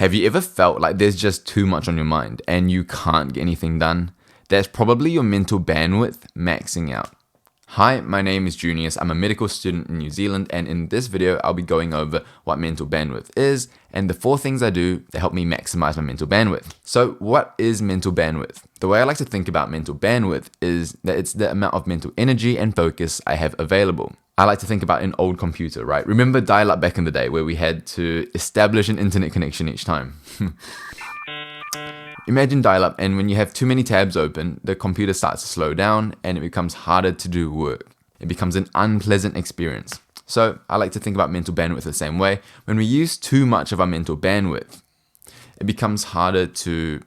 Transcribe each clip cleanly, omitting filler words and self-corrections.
Have you ever felt like there's just too much on your mind and you can't get anything done? That's probably your mental bandwidth maxing out. Hi, my name is Junius. I'm a medical student in New Zealand, and in this video, I'll be going over what mental bandwidth is and the 4 things I do to help me maximize my mental bandwidth. So what is mental bandwidth? The way I like to think about mental bandwidth is that it's the amount of mental energy and focus I have available. I like to think about an old computer, right? Remember dial-up back in the day where we had to establish an internet connection each time? Imagine dial-up, and when you have too many tabs open, the computer starts to slow down and it becomes harder to do work. It becomes an unpleasant experience. So I like to think about mental bandwidth the same way. When we use too much of our mental bandwidth, it becomes harder to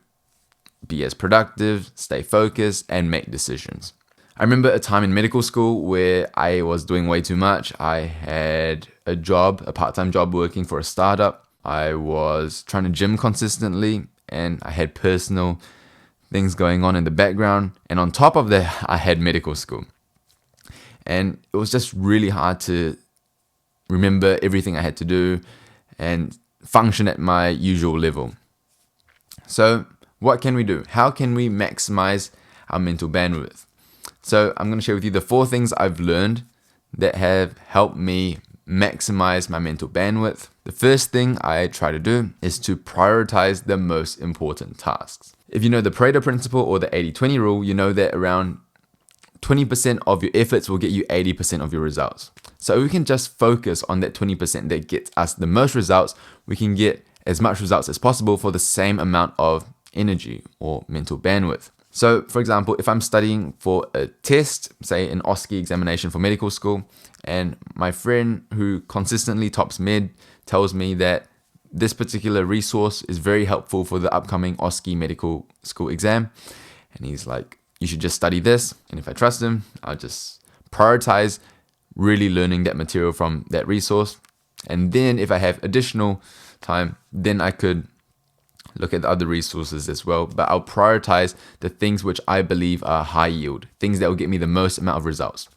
be as productive, stay focused, and make decisions. I remember a time in medical school where I was doing way too much. I had a part-time job working for a startup. I was trying to gym consistently, and I had personal things going on in the background. And on top of that, I had medical school. And it was just really hard to remember everything I had to do and function at my usual level. So what can we do? How can we maximize our mental bandwidth? So I'm going to share with you the 4 things I've learned that have helped me maximize my mental bandwidth. The first thing I try to do is to prioritize the most important tasks. If you know the Pareto principle or the 80-20 rule, you know that around 20% of your efforts will get you 80% of your results. So we can just focus on that 20% that gets us the most results. We can get as much results as possible for the same amount of energy or mental bandwidth. So, for example, if I'm studying for a test, say an OSCE examination for medical school, and my friend who consistently tops med tells me that this particular resource is very helpful for the upcoming OSCE medical school exam, and he's like, you should just study this. And if I trust him, I'll just prioritize really learning that material from that resource. And then if I have additional time, then I could look at the other resources as well, but I'll prioritize the things which I believe are high yield, things that will get me the most amount of results.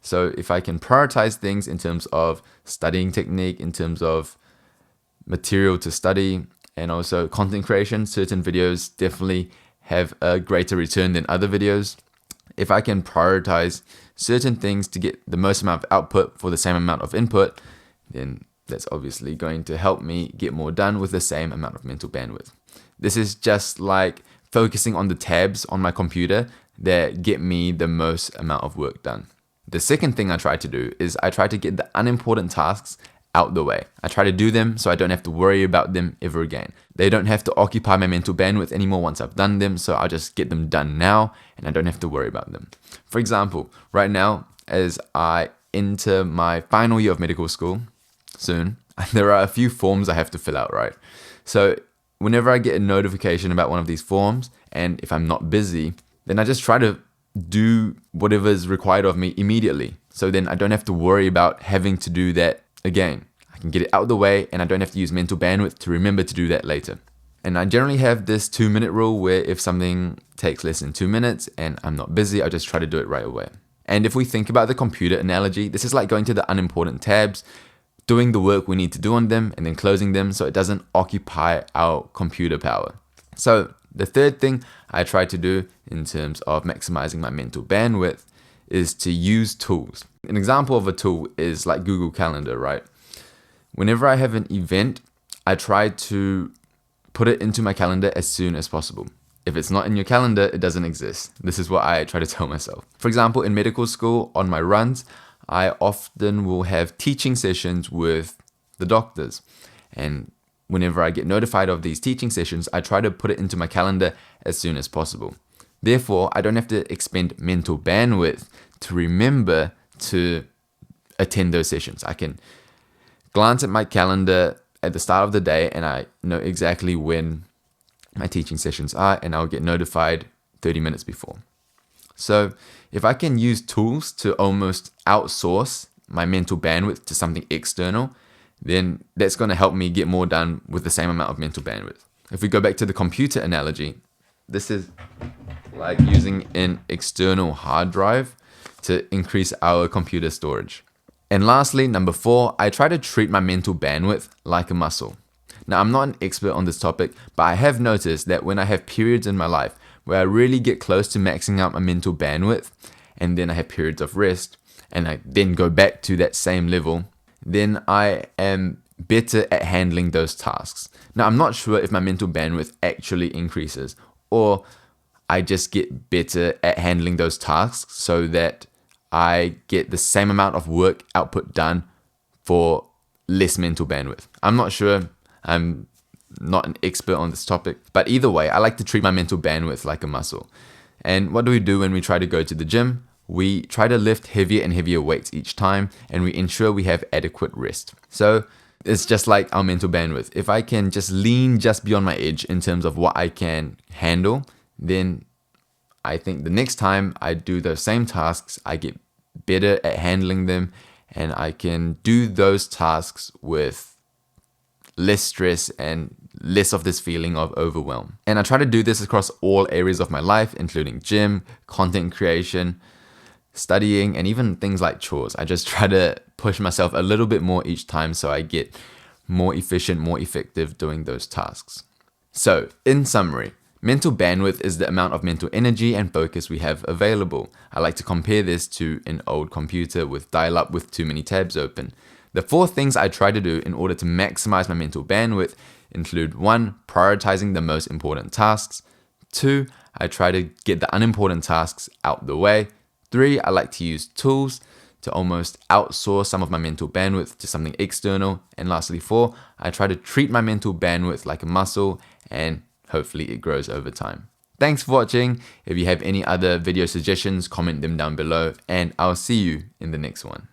So if I can prioritize things in terms of studying technique, in terms of material to study, and also content creation, certain videos definitely have a greater return than other videos. If I can prioritize certain things to get the most amount of output for the same amount of input, then that's obviously going to help me get more done with the same amount of mental bandwidth. This is just like focusing on the tabs on my computer that get me the most amount of work done. The second thing I try to do is I try to get the unimportant tasks out the way. I try to do them so I don't have to worry about them ever again. They don't have to occupy my mental bandwidth anymore once I've done them, so I'll just get them done now and I don't have to worry about them. For example, right now, as I enter my final year of medical school, soon, there are a few forms I have to fill out, right? So whenever I get a notification about one of these forms, and if I'm not busy, then I just try to do whatever is required of me immediately. So then I don't have to worry about having to do that again. I can get it out of the way and I don't have to use mental bandwidth to remember to do that later. And I generally have this 2-minute rule where if something takes less than 2 minutes and I'm not busy, I just try to do it right away. And if we think about the computer analogy, this is like going to the unimportant tabs, doing the work we need to do on them and then closing them so it doesn't occupy our computer power. So the third thing I try to do in terms of maximizing my mental bandwidth is to use tools. An example of a tool is like Google Calendar, right? Whenever I have an event, I try to put it into my calendar as soon as possible. If it's not in your calendar, it doesn't exist. This is what I try to tell myself. For example, in medical school, on my runs, I often will have teaching sessions with the doctors. And whenever I get notified of these teaching sessions, I try to put it into my calendar as soon as possible. Therefore, I don't have to expend mental bandwidth to remember to attend those sessions. I can glance at my calendar at the start of the day and I know exactly when my teaching sessions are, and I'll get notified 30 minutes before. So if I can use tools to almost outsource my mental bandwidth to something external, then that's going to help me get more done with the same amount of mental bandwidth. If we go back to the computer analogy, this is like using an external hard drive to increase our computer storage. And lastly, number 4, I try to treat my mental bandwidth like a muscle. Now, I'm not an expert on this topic, but I have noticed that when I have periods in my life where I really get close to maxing out my mental bandwidth, and then I have periods of rest, and I then go back to that same level, then I am better at handling those tasks. Now, I'm not sure if my mental bandwidth actually increases, or I just get better at handling those tasks so that I get the same amount of work output done for less mental bandwidth. I'm not sure. I'm not an expert on this topic, but either way, I like to treat my mental bandwidth like a muscle. And what do we do when we try to go to the gym? We try to lift heavier and heavier weights each time, and we ensure we have adequate rest. So it's just like our mental bandwidth. If I can just lean just beyond my edge in terms of what I can handle, then I think the next time I do those same tasks, I get better at handling them, and I can do those tasks with less stress and less of this feeling of overwhelm. And I try to do this across all areas of my life, including gym, content creation, studying, and even things like chores. I just try to push myself a little bit more each time so I get more efficient, more effective doing those tasks. So, in summary, mental bandwidth is the amount of mental energy and focus we have available. I like to compare this to an old computer with dial-up with too many tabs open. The 4 things I try to do in order to maximize my mental bandwidth include 1. Prioritizing the most important tasks. 2. I try to get the unimportant tasks out the way. 3. I like to use tools to almost outsource some of my mental bandwidth to something external. And lastly, 4. I try to treat my mental bandwidth like a muscle, and hopefully it grows over time. Thanks for watching. If you have any other video suggestions, comment them down below, and I'll see you in the next one.